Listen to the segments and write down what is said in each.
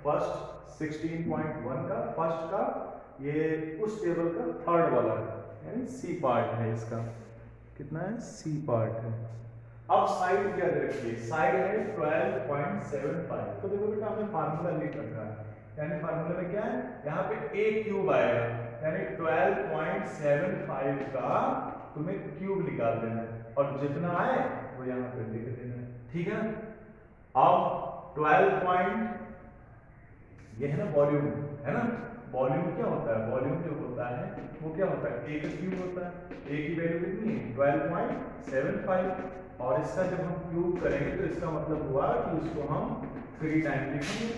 First 16.1 का first का, ये उस टेबल का थर्ड वाला है, यानी सी पार्ट है इसका। कितना है? सी पार्ट है। अब साइड क्या रखिए, साइड है 12.75। तो देखो बेटा हमने फार्मूला लिख रखा है, यानी फार्मूला में क्या है, यहाँ पे a क्यूब आएगा, यानी 12.75 का तुम्हें क्यूब निकाल देना है और जितना आए वो यहाँ पे लिख देना है, ठीक है। अब 12 ये है ना वॉल्यूम, है ना। वॉल्यूम क्या होता है? वॉल्यूम जो होता है वो क्या होता है? a का क्यूब होता है। a की वैल्यू कितनी है? 12.75। और इसका जब हम क्यूब करेंगे तो इसका मतलब हुआ कि उसको हम 3 टाइम लिखेंगे,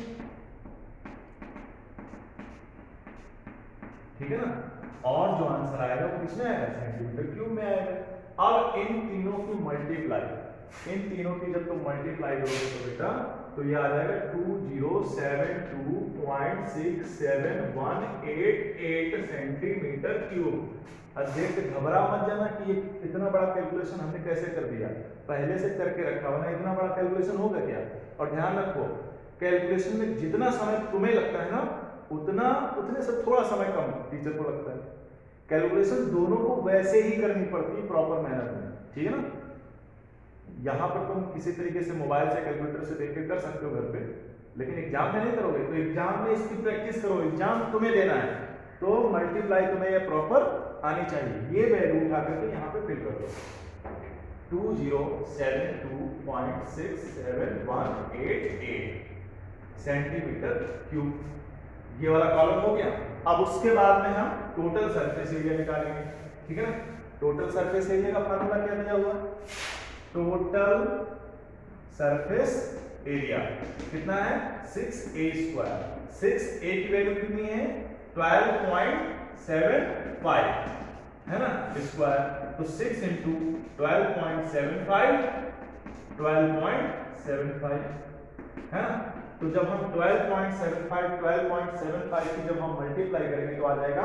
ठीक है ना। और जो आंसर आएगा वो किसमें आएगा? सेंटीमीटर क्यूब में आएगा। अब इन तीनों की मल्टीप्लाई, इन तीनों की जब तुम मल्टीप्लाई करोगे तो बेटा तो ये आ जाएगा 2072.6718 सेंटीमीटर क्यूब। अब देख के घबरा मत जाना कि ये इतना बड़ा कैलकुलेशन हमने कैसे कर दिया, पहले से करके रखा हुआ ना, इतना बड़ा कैलकुलेशन होगा क्या। और ध्यान रखो कैलकुलेशन में जितना समय तुम्हें लगता है ना उतने से थोड़ा समय कम टीचर को लगता है। कैलकुलेशन दोनों को वैसे ही करनी पड़ती है प्रॉपर मैनर में, ठीक है ना। यहाँ पर तुम किसी तरीके से मोबाइल से कैलकुलेटर से देख के कर सकते हो घर पे, लेकिन एग्जाम में नहीं करोगे। तो एग्जाम में इसकी प्रैक्टिस करो, एग्जाम तुम्हें देना है तो मल्टीप्लाई तुम्हें ये प्रॉपर आनी चाहिए। ये वैल्यू उठा करके यहाँ पे फिल कर दो 2072.6718 सेंटीमीटर क्यूब। ये वाला कॉलम हो गया। अब उसके बाद में हम टोटल सरफेस एरिया निकालेंगे, ठीक है ना। टोटल सरफेस एरिया का फार्मूला क्या दिया हुआ? टोटल सरफेस एरिया कितना है? 6a²। 6a की वैल्यू कितनी है? 12.75 है ना स्क्वायर। तो 6 इंटू 12.75 है ना। तो जब हम 12.75 की जब हम मल्टीप्लाई करेंगे तो आ जाएगा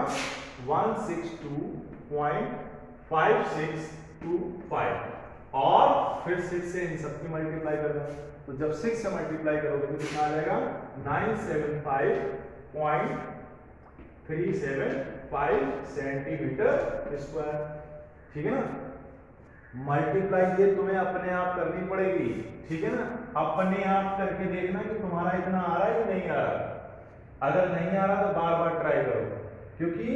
162.5625 और फिर 6 से इन सबकी मल्टीप्लाई करना। तो जब 6 से मल्टीप्लाई करोगे तो कितना आ जाएगा? 975.375 सेंटीमीटर स्क्वायर, ठीक है ना। मल्टीप्लाई ये तुम्हें अपने आप करनी पड़ेगी, ठीक है ना। अपने आप करके देखना कि तुम्हारा इतना आ रहा है कि नहीं आ रहा। अगर नहीं आ रहा तो बार बार ट्राई करो, क्योंकि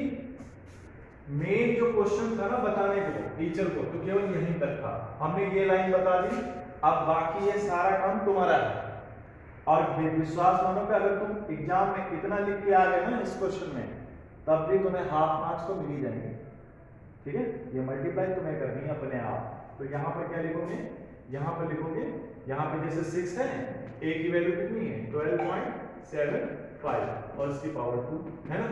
मेन जो क्वेश्चन था ना बताने को टीचर को तो केवल यहीं तक था। हमने ये लाइन बता दी, अब बाकी ये सारा काम तुम्हारा है। और विश्वास मानो कि अगर तुम एग्जाम में इतना लिख के आ गए ना इस क्वेश्चन में, तब भी तुम्हें हाफ मार्क्स तो मिल ही जाएंगे, ठीक है। ये मल्टीप्लाई तुम्हें करनी है अपने आप। तो यहाँ पर क्या लिखोगे? यहाँ पर लिखोगे, यहाँ पे जैसे 6 है, a की वैल्यू कितनी है? 12.75 और इसकी पावर 2 है ना।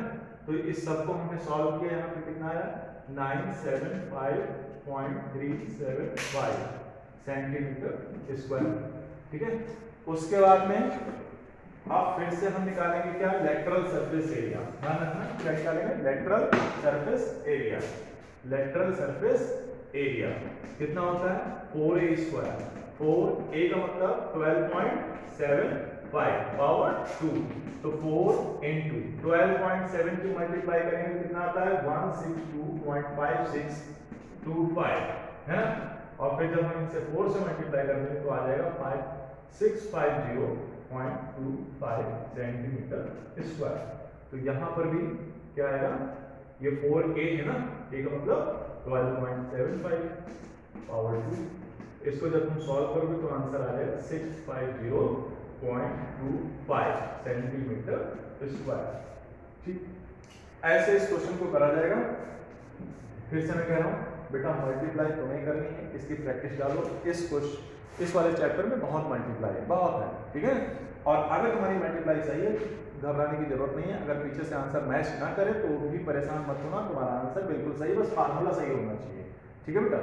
तो इस सब को हमने सॉल्व किया, यहाँ पे कितना आया? 975.375 सेंटीमीटर स्क्वायर, ठीक है। उसके बाद में अब फिर से हम निकालेंगे क्या? Lateral surface area. ध्यान रखना क्या निकालेंगे? Lateral surface area. Lateral surface area कितना होता है? 4a²। 4a का मतलब 12.75 पावर 2, तो 4 इंटू 12.7 की मल्टीप्लाई करेंगे तो कितना आता है? 162.5625 है ना। और फिर जब हम इनसे 4 से मल्टीप्लाई करेंगे तो आ जाएगा 5650.25 सेंटीमीटर स्क्वायर। तो यहाँ पर भी क्या आएगा? ये 4a है ना, a का मतलब 12.75 पावर 2। इसको जब तुम सॉल्व करोगे तो आंसर आ जाएगा 650.25 सेंटीमीटर स्क्वायर, ठीक। ऐसे इस क्वेश्चन को करा जाएगा। फिर से मैं कह रहा हूँ बेटा मल्टीप्लाई तुम्हें करनी है, इसकी प्रैक्टिस डालो। इस वाले चैप्टर में बहुत मल्टीप्लाई है, बहुत है, ठीक है। और अगर तुम्हारी मल्टीप्लाई सही है घबराने की जरूरत नहीं है। अगर पीछे से आंसर मैच ना करे तो भी परेशान मत होना, तुम्हारा आंसर बिल्कुल सही, बस फार्मूला सही होना चाहिए, ठीक है बेटा।